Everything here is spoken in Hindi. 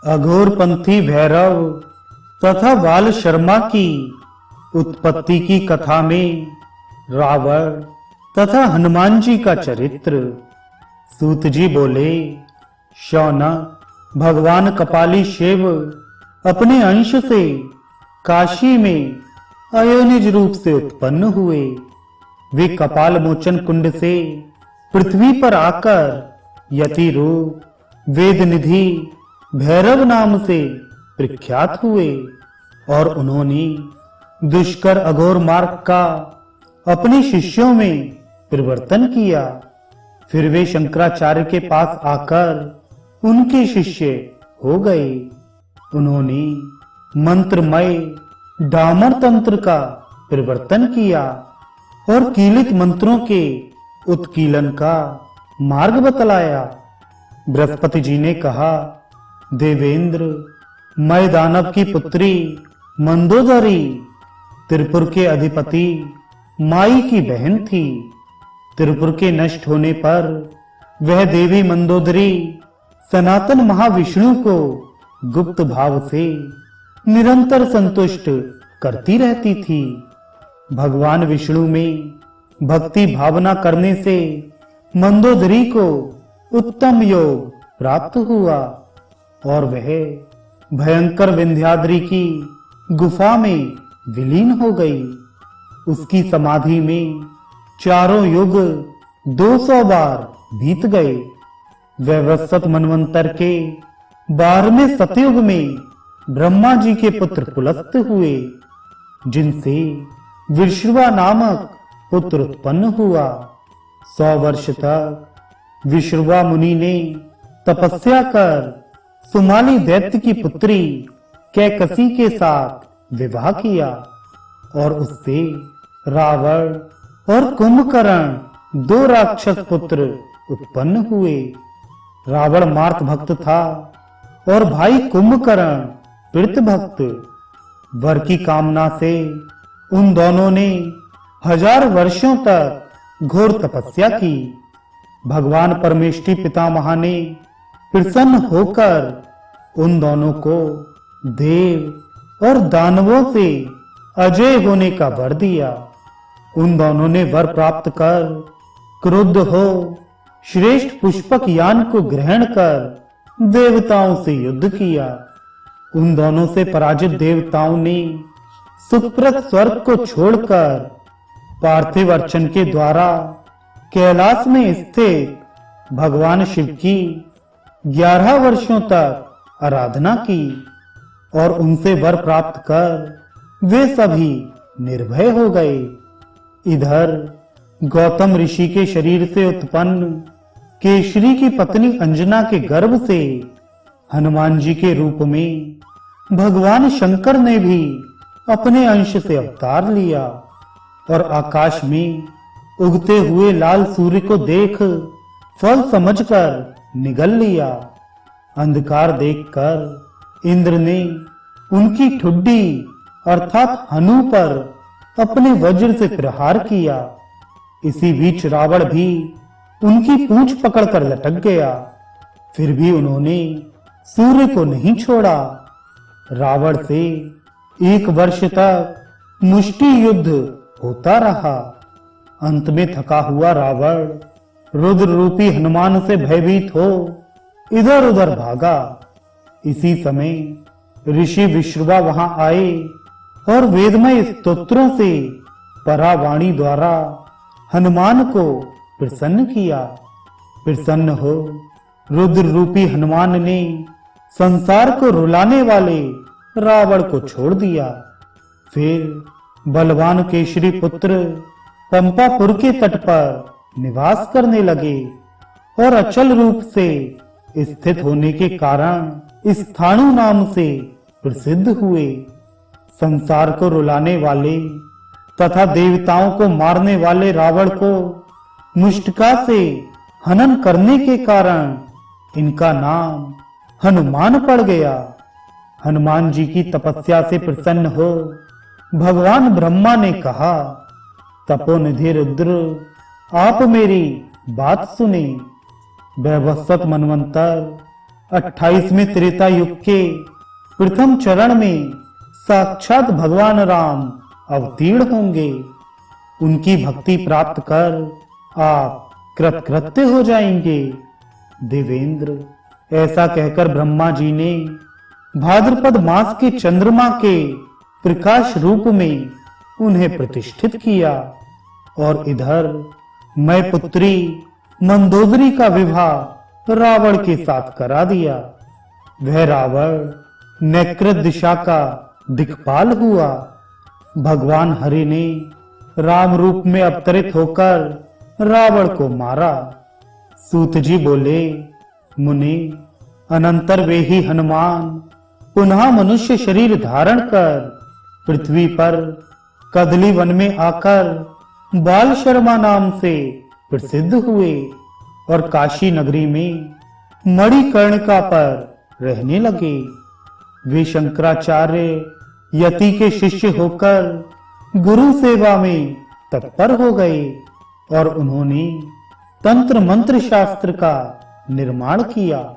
अघोरपंथी भैरव तथा बाल शर्मा की उत्पत्ति की कथा में रावण तथा हनुमान जी का चरित्र। सूत जी बोले, शौनक भगवान कपाली शिव अपने अंश से काशी में अयोनिज रूप से उत्पन्न हुए। वे कपाल मोचन कुंड से पृथ्वी पर आकर यति रूप वेद निधि भैरव नाम से प्रख्यात हुए और उन्होंने दुष्कर अघोर मार्ग का अपने शिष्यों में परिवर्तन किया। फिर वे शंकराचार्य के पास आकर उनके शिष्य हो गए। उन्होंने मंत्रमय डामर तंत्र का परिवर्तन किया और कीलित मंत्रों के उत्कीलन का मार्ग बतलाया। बृहस्पति जी ने कहा, देवेंद्र, मैं दानव की पुत्री मंदोदरी त्रिपुर के अधिपति माई की बहन थी। त्रिपुर के नष्ट होने पर वह देवी मंदोदरी सनातन महाविष्णु को गुप्त भाव से निरंतर संतुष्ट करती रहती थी। भगवान विष्णु में भक्ति भावना करने से मंदोदरी को उत्तम योग प्राप्त हुआ और वह भयंकर विंध्याद्रि की गुफा में विलीन हो गई। उसकी समाधि में चारों युग 200 बार बीत गए। वैवस्वत मनवंतर के 12वें सतयुग में ब्रह्मा जी के पुत्र पुलस्त हुए, जिनसे विश्रवा नामक पुत्र उत्पन्न हुआ। 100 वर्ष तक विश्रवा मुनि ने तपस्या कर सुमाली दैत्य की पुत्री कैकसी के साथ विवाह किया और उससे रावण और कुंभकर्ण 2 राक्षस पुत्र उत्पन्न हुए। रावण मार्त भक्त था और भाई कुंभकर्ण पीड़ित भक्त। वर की कामना से उन दोनों ने 1000 वर्षों तक घोर तपस्या की। भगवान परमेष्ठी पितामह ने प्रसन्न होकर उन दोनों को देव और दानवों से अजय होने का वर दिया। उन दोनों ने वर प्राप्त कर क्रुद्ध हो श्रेष्ठ पुष्पक यान को ग्रहण कर देवताओं से युद्ध किया। उन दोनों से पराजित देवताओं ने सुप्रद स्वर्ग को छोड़कर पार्थिव अर्चन के द्वारा कैलाश में स्थित भगवान शिव की 11 वर्षों तक आराधना की और उनसे वर प्राप्त कर वे सभी निर्भय हो गए। इधर गौतम ऋषि के शरीर से उत्पन्न केशरी की पत्नी अंजना के गर्भ से हनुमान जी के रूप में भगवान शंकर ने भी अपने अंश से अवतार लिया और आकाश में उगते हुए लाल सूर्य को देख फल समझकर निगल लिया। अंधकार देखकर इंद्र ने उनकी ठुड्डी अर्थात हनु पर अपने वज्र से प्रहार किया। इसी बीच रावण भी उनकी पूंछ पकड़कर लटक गया। फिर भी उन्होंने सूर्य को नहीं छोड़ा। रावण से 1 वर्ष तक मुष्टि युद्ध होता रहा। अंत में थका हुआ रावण रुद्र रूपी हनुमान से भयभीत हो इधर उधर भागा। इसी समय ऋषि विश्रवा वहां आए और वेदमय स्तोत्रों से परावाणी द्वारा हनुमान को प्रसन्न किया। प्रसन्न हो रुद्र रूपी हनुमान ने संसार को रुलाने वाले रावण को छोड़ दिया। फिर बलवान केशरी पुत्र पंपापुर के तट पर निवास करने लगे और अचल रूप से स्थित होने के कारण स्थाणु नाम से प्रसिद्ध हुए। संसार को रुलाने वाले तथा देवताओं को मारने वाले रावण को मुष्टिका से हनन करने के कारण इनका नाम हनुमान पड़ गया। हनुमान जी की तपस्या से प्रसन्न हो भगवान ब्रह्मा ने कहा, तपोनिधि रुद्र, आप मेरी बात सुने। वैवस्वत मनवंतर 28वें त्रेता युग के प्रथम चरण में साक्षात भगवान राम अवतीर्ण होंगे। उनकी भक्ति प्राप्त कर आप कृतकृत्य हो जाएंगे। देवेंद्र, ऐसा कहकर ब्रह्मा जी ने भाद्रपद मास के चंद्रमा के प्रकाश रूप में उन्हें प्रतिष्ठित किया और इधर मैं पुत्री मंदोदरी का विवाह रावण के साथ करा दिया। वह रावण नैकृत दिशा का दिक्पाल हुआ। भगवान हरि ने राम रूप में अवतरित होकर रावण को मारा। सूत जी बोले, मुनि, अनंतर वे ही हनुमान पुनः मनुष्य शरीर धारण कर पृथ्वी पर कदली वन में आकर बाल शर्मा नाम से प्रसिद्ध हुए और काशी नगरी में मणिकर्णिका पर रहने लगे। वे शंकराचार्य यति के शिष्य होकर गुरु सेवा में तत्पर हो गए और उन्होंने तंत्र मंत्र शास्त्र का निर्माण किया।